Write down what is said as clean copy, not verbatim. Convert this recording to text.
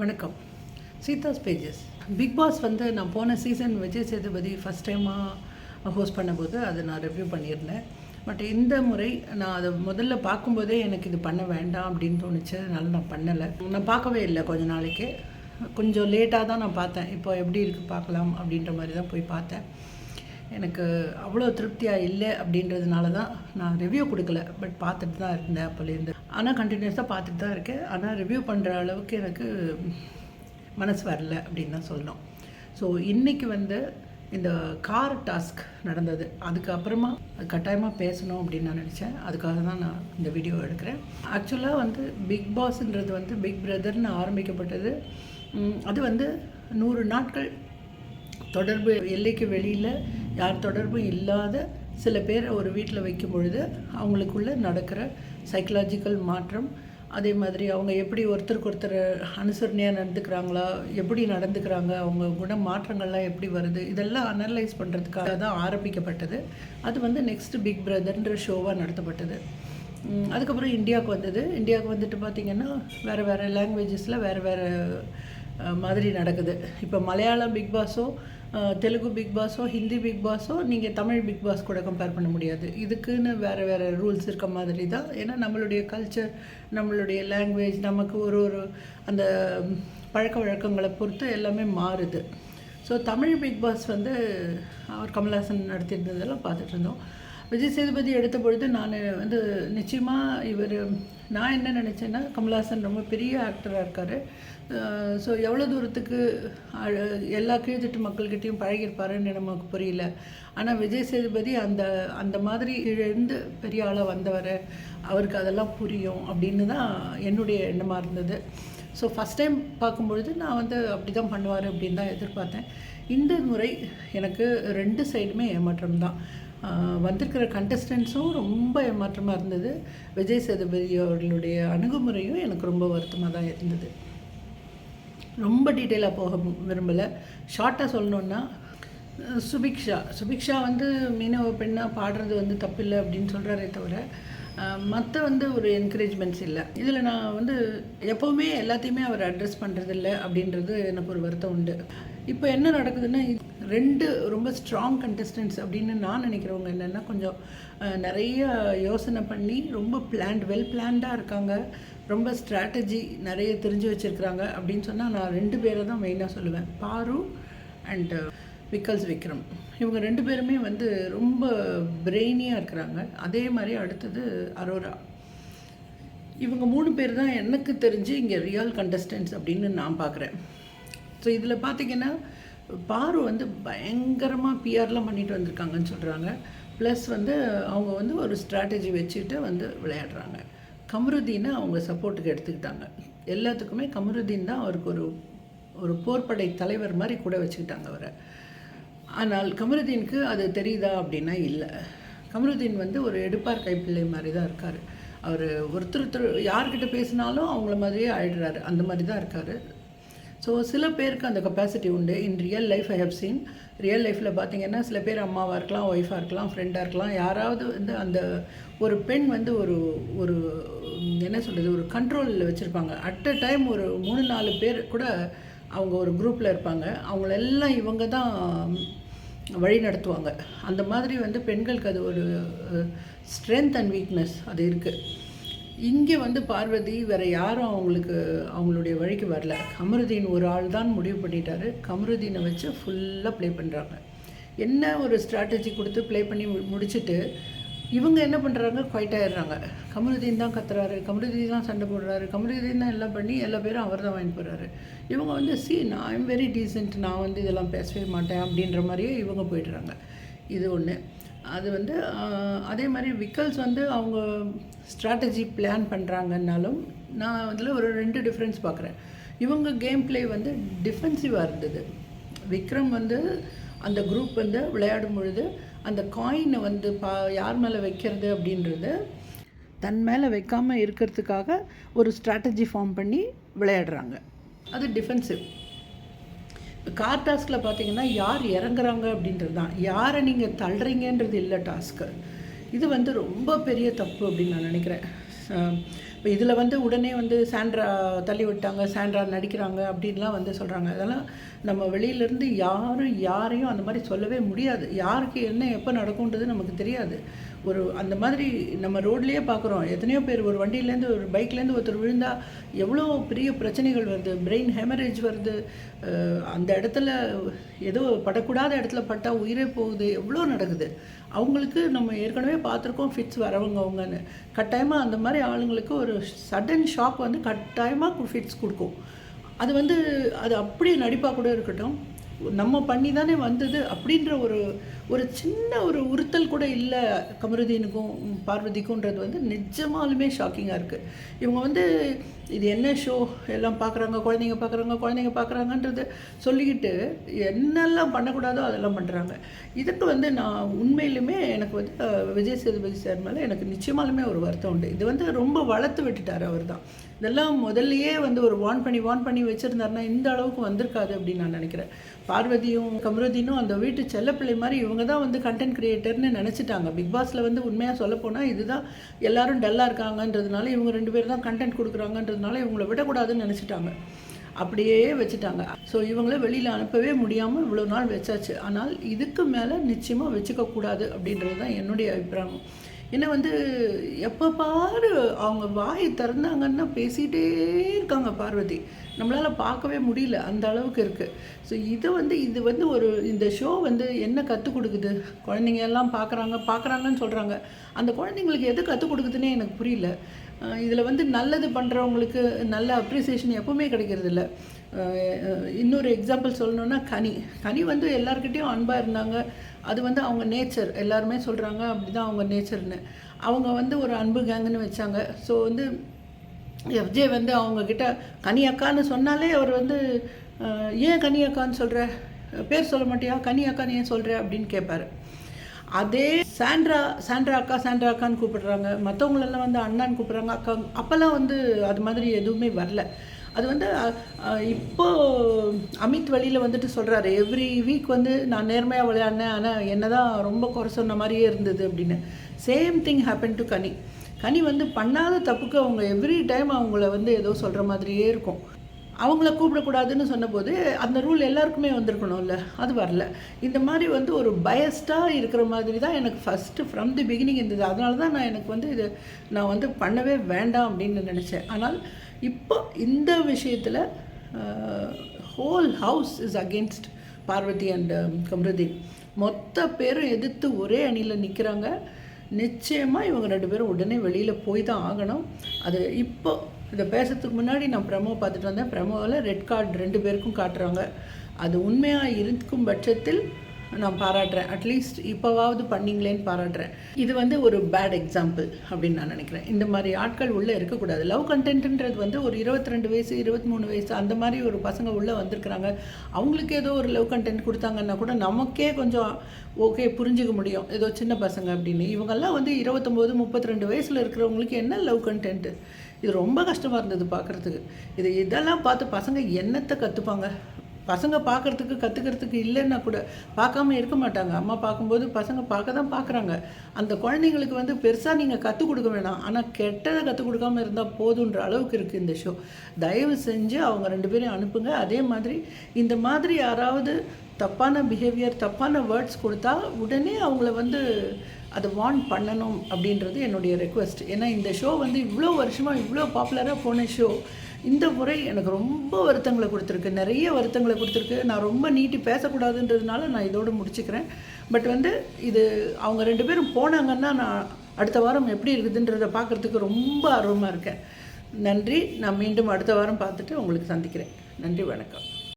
வணக்கம். Seetha's pages. Big pass வந்து நான் போன சீசன் விஜய் சேதுபதி ஃபஸ்ட் டைமாக ஹோஸ்ட் பண்ணும்போது அதை நான் ரிவ்யூ பண்ணியிருந்தேன். பட் இந்த முறை நான் அதை முதல்ல பார்க்கும்போதே எனக்கு இது பண்ண வேண்டாம் அப்படின்னு தோணுச்சு. அதனால நான் பண்ணலை. நான் பார்க்கவே இல்லை கொஞ்ச நாளைக்கு. கொஞ்சம் லேட்டாக தான் நான் பார்த்தேன். இப்போ எப்படி இருக்குது பார்க்கலாம் அப்படின்ற மாதிரி தான் போய் பார்த்தேன். எனக்கு அவ்வளோ திருப்தியாக இல்லை அப்படின்றதுனால தான் நான் ரிவ்யூ கொடுக்கல. பட் பார்த்துட்டு தான் இருந்தேன் அப்போலேருந்து. ஆனால் கண்டினியூஸாக பார்த்துட்டு தான் இருக்கேன். ஆனால் ரிவ்யூ பண்ணுற அளவுக்கு எனக்கு மனசு வரல அப்படின்னு தான் சொல்லணும். ஸோ இன்றைக்கி வந்து இந்த கார் டாஸ்க் நடந்தது. அதுக்கப்புறமா அது கட்டாயமாக பேசணும் அப்படின்னு நான் நினச்சேன். அதுக்காக தான் நான் இந்த வீடியோ எடுக்கிறேன். ஆக்சுவலாக வந்து பிக் பாஸ்ன்றது வந்து பிக் பிரதர்னு ஆரம்பிக்கப்பட்டது. அது வந்து 100 நாட்கள் தொடர்பு எல்லைக்கு வெளியில் யார் தொடர்பும் இல்லாத சில பேரை ஒரு வீட்டில் வைக்கும் பொழுது அவங்களுக்குள்ளே நடக்கிற சைக்கலாஜிக்கல் மாற்றம், அதே மாதிரி அவங்க எப்படி ஒருத்தருக்கு ஒருத்தர் அனுசரணையாக நடந்துக்கிறாங்களா, எப்படி நடந்துக்கிறாங்க, அவங்க குண மாற்றங்கள்லாம் எப்படி வருது, இதெல்லாம் அனலைஸ் பண்ணுறதுக்காக தான் ஆரம்பிக்கப்பட்டது. அது வந்து நெக்ஸ்ட் பிக் பிரதர்ன்ற ஷோவாக நடத்தப்பட்டது. அதுக்கப்புறம் இந்தியாவுக்கு வந்தது. இந்தியாவுக்கு வந்துட்டு பார்த்திங்கன்னா வேறு லாங்குவேஜஸில் வேறு மாதிரி நடக்குது. இப்போ மலையாளம் பிக் பாஸோ, தெலுங்கு பிக் பாஸோ, ஹிந்தி பிக் பாஸோ நீங்கள் தமிழ் பிக் பாஸ் கூட கம்பேர் பண்ண முடியாது. இதுக்குன்னு வேறு ரூல்ஸ் இருக்க மாதிரி தான். ஏன்னா நம்மளுடைய கல்ச்சர், நம்மளுடைய லாங்குவேஜ், நமக்கு ஒரு அந்த பழக்க வழக்கங்களை பொறுத்து எல்லாமே மாறுது. ஸோ தமிழ் பிக் பாஸ் வந்து அவர் கமல்ஹாசன் நடத்தியிருந்ததெல்லாம் பார்த்துட்டு இருந்தோம். விஜய் சேதுபதி எடுத்த பொழுது நான் வந்து நிச்சயமாக நான் என்ன நினச்சேன்னா, கமல்ஹாசன் ரொம்ப பெரிய ஆக்டராக இருக்கார். ஸோ எவ்வளோ தூரத்துக்கு எல்லா கீழ்த்தட்டு மக்கள்கிட்டையும் பழகியிருப்பாருன்னு நமக்கு புரியல. ஆனால் விஜய் சேதுபதி அந்த மாதிரி இழந்து பெரிய ஆளாக வந்தவர், அவருக்கு அதெல்லாம் புரியும் அப்படின்னு தான் என்னுடைய எண்ணமாக இருந்தது. ஸோ ஃபஸ்ட் டைம் பார்க்கும்பொழுது நான் வந்து அப்படி தான் பண்ணுவார் அப்படின்னு தான் எதிர்பார்த்தேன். இந்த முறை எனக்கு 2 சைடுமே ஏமாற்றம் தான். வந்திருக்கிற கண்டஸ்டன்ஸும் ரொம்ப ஏமாற்றமாக இருந்தது. விஜய் சேதுபதி அவர்களுடைய அணுகுமுறையும் எனக்கு ரொம்ப வருத்தமாக தான் இருந்தது. ரொம்ப டீட்டெயிலாக போக விரும்பலை. ஷார்ட்டாக சொல்லணுன்னா, சுபிக்ஷா வந்து மீனவ பெண்ணாக பாடுறது வந்து தப்பில்லை அப்படின்னு சொல்கிறாரே தவிர மற்ற வந்து ஒரு என்கரேஜ்மெண்ட்ஸ் இல்லை. இதில் நான் வந்து எப்போவுமே எல்லாத்தையுமே அவர் அட்ரஸ் பண்ணுறதில்ல அப்படின்றது எனக்கு ஒரு வருத்தம் உண்டு. இப்போ என்ன நடக்குதுன்னா, 2 ரொம்ப ஸ்ட்ராங் கண்டஸ்டன்ட்ஸ் அப்படின்னு நான் நினைக்கிறவங்க என்னென்னா, கொஞ்சம் நிறைய யோசனை பண்ணி ரொம்ப வெல் பிளான்டாக இருக்காங்க, ரொம்ப ஸ்ட்ராட்டஜி நிறைய தெரிஞ்சு வச்சுருக்குறாங்க அப்படின்னு சொன்னால் நான் 2 பேரை தான் மெயினாக சொல்லுவேன். பாரு அண்ட் விக்ரம். இவங்க 2 பேருமே வந்து ரொம்ப பிரெயினியாக இருக்கிறாங்க. அதே மாதிரி அடுத்தது அரோரா. இவங்க 3 பேர் தான் எனக்கு தெரிஞ்சு இங்கே ரியல் கண்டஸ்டன்ட்ஸ் அப்படின்னு நான் பார்க்குறேன். ஸோ இதில் பார்த்திங்கன்னா பாரு வந்து பயங்கரமாக பிஆர்லாம் பண்ணிட்டு வந்திருக்காங்கன்னு சொல்கிறாங்க. ப்ளஸ் வந்து அவங்க வந்து ஒரு ஸ்ட்ராட்டஜி வச்சுட்டு வந்து விளையாடுறாங்க. கமருதீனை அவங்க சப்போர்ட்டுக்கு எடுத்துக்கிட்டாங்க. எல்லாத்துக்குமே கமருதீன் தான் அவருக்கு ஒரு போர்ப்படை தலைவர் மாதிரி கூட வச்சுக்கிட்டாங்க அவரை. ஆனால் கமருதீனுக்கு அது தெரியுதா அப்படின்னா இல்லை. கமருதீன் வந்து ஒரு எடுப்பார் கைப்பிள்ளை மாதிரி தான் இருக்கார். அவர் ஒருத்தர் யார்கிட்ட பேசினாலும் அவங்கள மாதிரியே ஆயிடுறாரு. அந்த மாதிரி தான் இருக்கார். ஸோ சில பேருக்கு அந்த கெப்பாசிட்டி உண்டு. In real life I have seen. Real லைஃப்பில் பார்த்திங்கன்னா சில பேர் அம்மாவாக இருக்கலாம், ஒய்ஃபாக இருக்கலாம், ஃப்ரெண்டாக இருக்கலாம், யாராவது வந்து அந்த ஒரு பெண் வந்து ஒரு என்ன சொல்கிறது, ஒரு கண்ட்ரோலில் வச்சுருப்பாங்க. அட் அ டைம் ஒரு 3-4 பேர் கூட அவங்க ஒரு குரூப்பில் இருப்பாங்க. அவங்களெல்லாம் இவங்க தான் வழி நடத்துவாங்க. அந்த மாதிரி வந்து பெண்களுக்கு அது ஒரு ஸ்ட்ரென்த் அண்ட் வீக்னஸ் அது இருக்குது. இங்கே வந்து பார்வதி வேறு யாரும் அவங்களுடைய வழிக்கு வரல. கமருதீன் ஒரு ஆள் தான் முடிவு பண்ணிட்டாரு. கமருதீனை வச்சு ஃபுல்லாக ப்ளே பண்ணுறாங்க. என்ன ஒரு ஸ்ட்ராட்டஜி கொடுத்து ப்ளே பண்ணி முடிச்சுட்டு இவங்க என்ன பண்ணுறாங்க, குவைட் ஆகிடுறாங்க. கமருதீன் தான் கத்துறாரு, கமருதீன் தான் சண்டை போடுறாரு, கமருதீன் தான் எல்லாம் பண்ணி எல்லா பேரும் அவர் தான் வாங்கி போடுறாரு. இவங்க வந்து நான் ஐம் வெரி டீசென்ட், நான் வந்து இதெல்லாம் பேசவே மாட்டேன் அப்படின்ற மாதிரியே இவங்க போயிடுறாங்க. இது ஒன்று. அது வந்து அதே மாதிரி விக்கல்ஸ் வந்து அவங்க ஸ்ட்ராட்டஜி பிளான் பண்ணுறாங்கன்னாலும் நான் அதில் ஒரு 2 டிஃப்ரென்ஸ் பார்க்குறேன். இவங்க கேம் பிளே வந்து டிஃபென்சிவாக இருந்தது. விக்ரம் வந்து அந்த குரூப் வந்து விளையாடும் பொழுது அந்த காயினை வந்து யார் மேலே வைக்கிறது அப்படின்றது தன் மேலே வைக்காமல் இருக்கிறதுக்காக ஒரு ஸ்ட்ராட்டஜி ஃபார்ம் பண்ணி விளையாடுறாங்க. அது டிஃபென்சிவ். கார் டாஸ்கில் பார்த்தீங்கன்னா யார் இறங்குறாங்க அப்படின்றது தான். யாரை நீங்கள் தள்ளுறீங்கன்றது இல்லை டாஸ்க்கு. இது வந்து ரொம்ப பெரிய தப்பு அப்படின்னு நான் நினைக்கிறேன். இப்போ இதில் வந்து உடனே வந்து சாண்ட்ரா தள்ளி விட்டாங்க, சாண்ட்ரா நடிக்கிறாங்க அப்படின்லாம் வந்து சொல்கிறாங்க. அதெல்லாம் நம்ம வெளியிலேருந்து யாரும் யாரையும் அந்த மாதிரி சொல்லவே முடியாது. யாருக்கு என்ன எப்போ நடக்கும்ன்றது நமக்கு தெரியாது. அந்த மாதிரி நம்ம ரோட்லேயே பார்க்குறோம், எத்தனையோ பேர் ஒரு வண்டியிலேருந்து ஒரு பைக்லேருந்து ஒருத்தர் விழுந்தால் எவ்வளோ பெரிய பிரச்சனைகள் வருது, பிரெயின் ஹெமரேஜ் வருது, அந்த இடத்துல ஏதோ படக்கூடாத இடத்துல பட்டால் உயிரே போகுது, எவ்வளோ நடக்குது. அவங்களுக்கு நம்ம ஏற்கனவே பார்த்துருக்கோம் ஃபிட்ஸ் வரவங்க அவங்கன்னு. கட்டாயமாக அந்த மாதிரி ஆளுங்களுக்கு ஒரு சடன் ஷாக் வந்து கட்டாயமாக ஃபிட்ஸ் கொடுக்கும். அது வந்து அது அப்படியே நடிப்பாக கூட இருக்கட்டும், நம்ம பண்ணி தானே வந்தது அப்படின்ற ஒரு சின்ன ஒரு உறுத்தல் கூட இல்லை கமருதீனுக்கும் பார்வதிக்கும்ன்றது வந்து நிஜமாலுமே ஷாக்கிங்காக இருக்குது. இவங்க வந்து இது என்ன ஷோ எல்லாம் பார்க்குறாங்க, குழந்தைங்க பார்க்குறாங்கன்றது சொல்லிக்கிட்டு என்னெல்லாம் பண்ணக்கூடாதோ அதெல்லாம் பண்ணுறாங்க. இதுக்கு வந்து நான் உண்மையிலுமே எனக்கு வந்து விஜய் சேதுபதி சார் மேலே எனக்கு நிச்சயமாலுமே ஒரு வருத்தம் உண்டு. இது வந்து ரொம்ப வளர்த்து விட்டுட்டார் அவர் தான். இதெல்லாம் முதல்லையே வந்து ஒரு வார்ன் பண்ணி வச்சுருந்தாருன்னா இந்த அளவுக்கு வந்திருக்காது அப்படின்னு நான் நினைக்கிறேன். பார்வதியும் கமருதீனும் அந்த வீட்டு செல்லப்பிள்ளை மாதிரி இவங்க தான் வந்து கண்டென்ட் கிரியேட்டர்னு நினச்சிட்டாங்க. பிக் பாஸில் வந்து உண்மையாக சொல்லப்போனால் இதுதான் எல்லாரும் டல்லாக இருக்காங்கன்றதுனால, இவங்க 2 பேர் தான் கண்டென்ட் கொடுக்குறாங்கன்றதுனால இவங்கள விடக்கூடாதுன்னு நினச்சிட்டாங்க. அப்படியே வச்சுட்டாங்க. ஸோ இவங்கள வெளியில் அனுப்பவே முடியாமல் இவ்வளோ நாள் வச்சாச்சு. ஆனால் இதுக்கு மேலே நிச்சயமாக வச்சுக்கக்கூடாது அப்படின்றது தான் என்னுடைய அபிப்பிராயம். ஏன்னா வந்து எப்போ பாரு அவங்க வாயை திறந்தாங்கன்னா பேசிகிட்டே இருக்காங்க பார்வதி. நம்மளால் பார்க்கவே முடியல, அந்த அளவுக்கு இருக்குது. ஸோ இது வந்து இந்த ஷோ வந்து என்ன கற்றுக் கொடுக்குது, குழந்தைங்க எல்லாம் பார்க்குறாங்கன்னு சொல்கிறாங்க. அந்த குழந்தைங்களுக்கு எது கற்றுக் கொடுக்குதுன்னே எனக்கு புரியல. இதில் வந்து நல்லது பண்ணுறவங்களுக்கு நல்ல அப்ரிசியேஷன் எப்போவுமே கிடைக்கிறதில்ல. இன்னொரு எக்ஸாம்பிள் சொல்லணுன்னா கனி வந்து எல்லாருக்கிட்டேயும் அன்பாக இருந்தாங்க. அது வந்து அவங்க நேச்சர், எல்லாருமே சொல்கிறாங்க அப்படி தான் அவங்க நேச்சர்னு. அவங்க வந்து ஒரு அன்பு கேங்குன்னு வச்சாங்க. ஸோ வந்து எஃப்ஜே வந்து அவங்கக்கிட்ட கனி அக்கான்னு சொன்னாலே அவர் வந்து ஏன் கனி அக்கான்னு சொல்கிற, பேர் சொல்ல மாட்டியா, கனி அக்கான்னு ஏன் சொல்கிற அப்படின்னு கேட்பார். அதே சாண்ட்ரா அக்கான்னு கூப்பிடுறாங்க, மற்றவங்களெல்லாம் வந்து அண்ணான்னு கூப்பிட்றாங்க, அக்கா. அப்போல்லாம் வந்து அது மாதிரி எதுவுமே வரல. அது வந்து இப்போது அமித் வழியில் வந்துட்டு சொல்கிறாரு, எவ்ரி வீக் வந்து நான் நேர்மையாக விளையாடினேன், ஆனால் என்ன தான் ரொம்ப குறை சொன்ன மாதிரியே இருந்தது அப்படின்னு. சேம் திங் ஹேப்பன் டு கனி வந்து பண்ணாத தப்புக்கு அவங்க எவ்ரி டைம் அவங்கள வந்து ஏதோ சொல்கிற மாதிரியே இருக்கும். அவங்கள கூப்பிடக்கூடாதுன்னு சொன்னபோது அந்த ரூல் எல்லாருக்குமே வந்திருக்கணும்ல, அது வரல. இந்த மாதிரி வந்து ஒரு பயஸ்டாக இருக்கிற மாதிரி தான் எனக்கு ஃபஸ்ட்டு ஃப்ரம் தி பிகினிங் இருந்தது. அதனால தான் எனக்கு வந்து நான் வந்து பண்ணவே வேண்டாம் அப்படின்னு நினச்சேன். ஆனால் இப்போ இந்த விஷயத்தில் whole house is against Parvathi and Kamaruddin. மொத்த பேரும் எதிர்த்து ஒரே அணியில் நிற்கிறாங்க. நிச்சயமாக இவங்க 2 பேரும் உடனே வெளியில் போய் தான் ஆகணும். அது இப்போ இதை பேசுறதுக்கு முன்னாடி நான் ப்ரெமோ பார்த்துட்டு வந்தேன். ப்ரெமோவில் ரெட் கார்டு 2 பேருக்கும் காட்டுறாங்க. அது உண்மையாக இருக்கும் பட்சத்தில் நான் பாராட்டுறேன். அட்லீஸ்ட் இப்போவாவது பண்ணிங்களேன்னு பாராட்டுறேன். இது வந்து ஒரு பேட் எக்ஸாம்பிள் அப்படின்னு நான் நினைக்கிறேன். இந்த மாதிரி ஆட்கள் உள்ளே இருக்கக்கூடாது. லவ் கண்டென்ட்ன்றது வந்து ஒரு 22 வயசு 23 வயசு அந்த மாதிரி ஒரு பசங்க உள்ளே வந்திருக்கிறாங்க. அவங்களுக்கு ஏதோ ஒரு லவ் கண்டென்ட் கொடுத்தாங்கன்னா கூட நமக்கே கொஞ்சம் ஓகே புரிஞ்சுக்க முடியும், ஏதோ சின்ன பசங்க அப்படின்னு. இவங்கெல்லாம் வந்து 29 32 வயசில் இருக்கிறவங்களுக்கு என்ன லவ் கண்டென்ட்டு? இது ரொம்ப கஷ்டமாக இருந்தது பார்க்குறதுக்கு. இதெல்லாம் பார்த்து பசங்க என்னத்தை கற்றுப்பாங்க? பசங்க கற்றுக்கிறதுக்கு இல்லைன்னா கூட பார்க்காம இருக்க மாட்டாங்க. அம்மா பார்க்கும்போது பசங்க பார்க்க தான் பார்க்குறாங்க. அந்த குழந்தைங்களுக்கு வந்து பெருசாக நீங்கள் கற்றுக் கொடுக்க வேணாம், ஆனால் கெட்டதை கற்றுக் கொடுக்காமல் இருந்தால் போதுன்ற அளவுக்கு இருக்குது இந்த ஷோ. தயவு செஞ்சு அவங்க 2 பேரையும் அனுப்புங்க. அதே மாதிரி இந்த மாதிரி யாராவது தப்பான பிஹேவியர், தப்பான வேர்ட்ஸ் கொடுத்தா உடனே அவங்கள வந்து அதை வார்ன் பண்ணணும் அப்படின்றது என்னுடைய ரெக்வெஸ்ட். ஏன்னா இந்த ஷோ வந்து இவ்வளோ வருஷமாக இவ்வளோ பாப்புலராக போன ஷோ இந்த முறை எனக்கு ரொம்ப வருத்தங்களை கொடுத்துருக்கு, நிறைய வருத்தங்களை கொடுத்துருக்கு. நான் ரொம்ப நீட்டி பேசக்கூடாதுன்றதுனால நான் இதோடு முடிச்சுக்கிறேன். பட் வந்து இது அவங்க 2 பேரும் போனாங்கன்னா நான் அடுத்த வாரம் எப்படி இருக்குதுன்றதை பார்க்குறதுக்கு ரொம்ப ஆர்வமாக இருக்கேன். நன்றி. நான் மீண்டும் அடுத்த வாரம் பார்த்துட்டு உங்களுக்கு சந்திக்கிறேன். நன்றி, வணக்கம்.